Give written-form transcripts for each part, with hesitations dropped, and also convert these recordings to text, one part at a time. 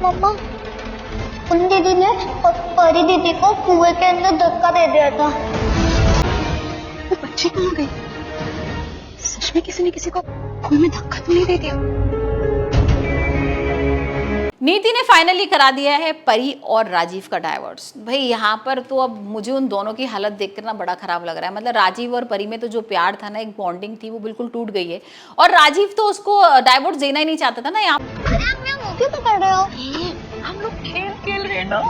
मम्मा, उन दीदी ने परी दीदी को कुएं के अंदर धक्का दे दिया था। वो बच्ची कहाँ गई? सच में किसी ने किसी को कुएं में धक्का तो नहीं दे दिया? नीति ने फाइनली करा दिया है परी और राजीव का डाइवोर्स। भाई यहाँ पर तो अब मुझे उन दोनों की हालत देखकर ना बड़ा खराब लग रहा है। मतलब राजीव और परी में तो जो प्यार था ना, एक बॉन्डिंग थी, वो बिल्कुल टूट गई है। और राजीव तो उसको डाइवोर्स देना ही नहीं चाहता था ना। यहाँ अरे आप यहाँ मुंह क्यों पकड़ रहे हो? हम लोग खेल रहे हैं ना,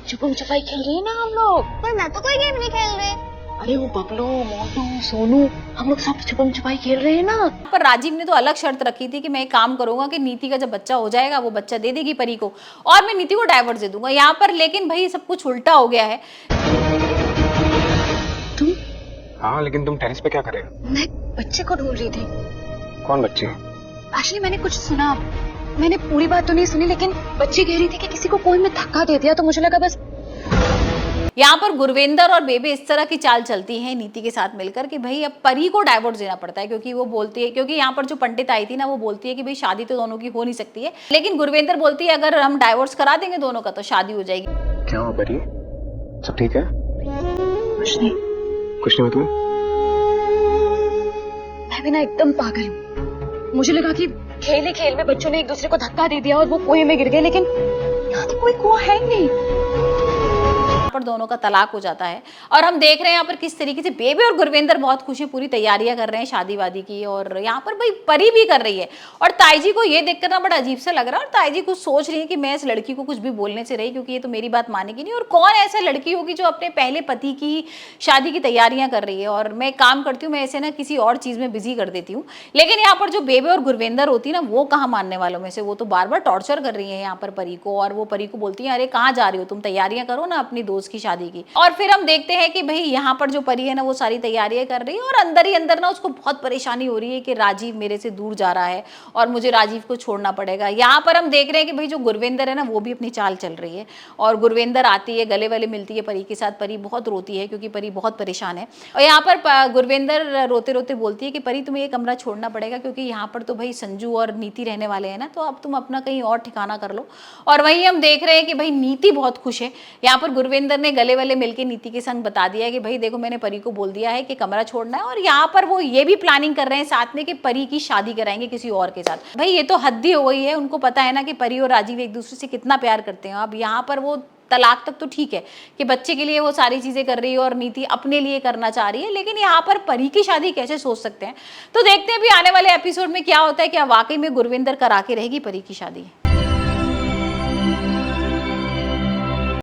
छुपम छुपाई खेल रहे हैं ना हम लोग। पर मैं तो कोई गेम नहीं खेल रही। अरे वो बबलू, मोटू, सोनू, हम लोग सब छुपम छुपाई खेल रहे हैं ना। पर राजीव ने तो अलग शर्त रखी थी कि मैं एक काम करूंगा कि नीति का जब बच्चा हो जाएगा वो बच्चा दे देगी परी को और मैं नीति को डाइवोर्स दे दूंगा। यहाँ पर लेकिन भाई सब कुछ उल्टा हो गया है। तुम? हाँ, लेकिन तुम टेरेस पे क्या कर रहे हो? मैं बच्चे को ढूंढ रही थी। कौन बच्ची? एक्चुअली मैंने कुछ सुना, मैंने पूरी बात तो नहीं सुनी, लेकिन बच्ची कह रही थी कि किसी को कोई में धक्का दे दिया, तो मुझे लगा बस। यहाँ पर गुरविंदर और बेबे इस तरह की चाल चलती है नीति के साथ मिलकर कि भाई अब परी को डाइवोर्स देना पड़ता है, क्योंकि वो बोलती है, क्योंकि यहाँ पर जो पंडित आई थी ना, वो बोलती है कि भाई शादी तो दोनों की हो नहीं सकती है। लेकिन गुरविंदर बोलती है अगर हम डाइवोर्स करा देंगे दोनों का तो शादी हो जाएगी। क्या हुआ परी? सब ठीक है? कुछ नहीं, कुछ नहीं हुआ तुम्हें? मैं भी ना एकदम पागल हूँ। मुझे लगा कि खेल ही खेल में बच्चों ने एक दूसरे को धक्का दे दिया और वो कुएं में गिर गए, लेकिन यहाँ तो कोई कुआं है ही नहीं। पर दोनों का तलाक हो जाता है और हम देख रहे हैं यहाँ पर किस तरीके से बेबे और गुरविंदर बहुत खुशी पूरी तैयारियां कर रहे हैं शादी वादी की, और यहाँ पर भाई परी भी कर रही है। और ताईजी को ये देखकर ना बड़ा अजीब सा लग रहा है, और ताईजी कुछ सोच रही है कि मैं इस लड़की को कुछ भी बोलने से रही, क्योंकि ये तो मेरी बात मानेगी नहीं। और कौन ऐसा लड़की होगी जो अपने पहले पति की शादी की तैयारियां कर रही है। और मैं काम करती हूँ, मैं ऐसे ना किसी और चीज में बिजी कर देती हूँ। लेकिन यहाँ पर जो बेबे और गुरविंदर होती है ना, वो कहाँ मानने वालों में से, वो तो बार बार टॉर्चर कर रही है यहाँ पर परी को। और वो परी को बोलती है अरे कहाँ जा रही हो तुम, तैयारियां करो ना अपनी दोस्त की शादी की। और फिर हम देखते हैं कि भाई यहाँ पर जो परी है ना, वो सारी तैयारियां कर रही है और अंदर ही अंदर ना उसको बहुत परेशानी हो रही है कि राजीव मेरे से दूर जा रहा है और मुझे राजीव को छोड़ना पड़ेगा। यहाँ पर हम देख रहे हैं कि भाई जो गुरविंदर है ना, वो भी अपनी चाल चल रही है। और गुरविंदर आती है, गले वाले मिलती है परी के साथ। परी बहुत रोती है क्योंकि परी बहुत परेशान है। और यहाँ पर गुरविंदर रोते रोते बोलती है कि परी तुम्हें ये कमरा छोड़ना पड़ेगा, क्योंकि यहाँ पर तो भाई संजू और नीति रहने वाले हैं ना, तो अब तुम अपना कहीं और ठिकाना कर लो। और वहीं हम देख रहे हैं कि भाई नीति बहुत खुश है। यहाँ पर गुरविंदर ने गले वाले मिलकर नीति के संग बता दिया है कि भाई देखो मैंने परी को बोल दिया है कि कमरा छोड़ना है। और यहाँ पर वो ये भी प्लानिंग कर रहे हैं साथ में कि परी की शादी कराएंगे किसी और के साथ। भाई ये तो हद ही हो गई है। उनको पता है ना कि परी और राजीव एक दूसरे से कितना प्यार करते हैं। अब यहाँ पर वो तलाक तक तो ठीक है कि बच्चे के लिए वो सारी चीजें कर रही है और नीति अपने लिए करना चाह रही है, लेकिन यहाँ पर परी की शादी कैसे सोच सकते हैं। तो देखते हैं भी आने वाले एपिसोड में क्या होता है, क्या वाकई में गुरविंदर करा के रहेगी परी की शादी।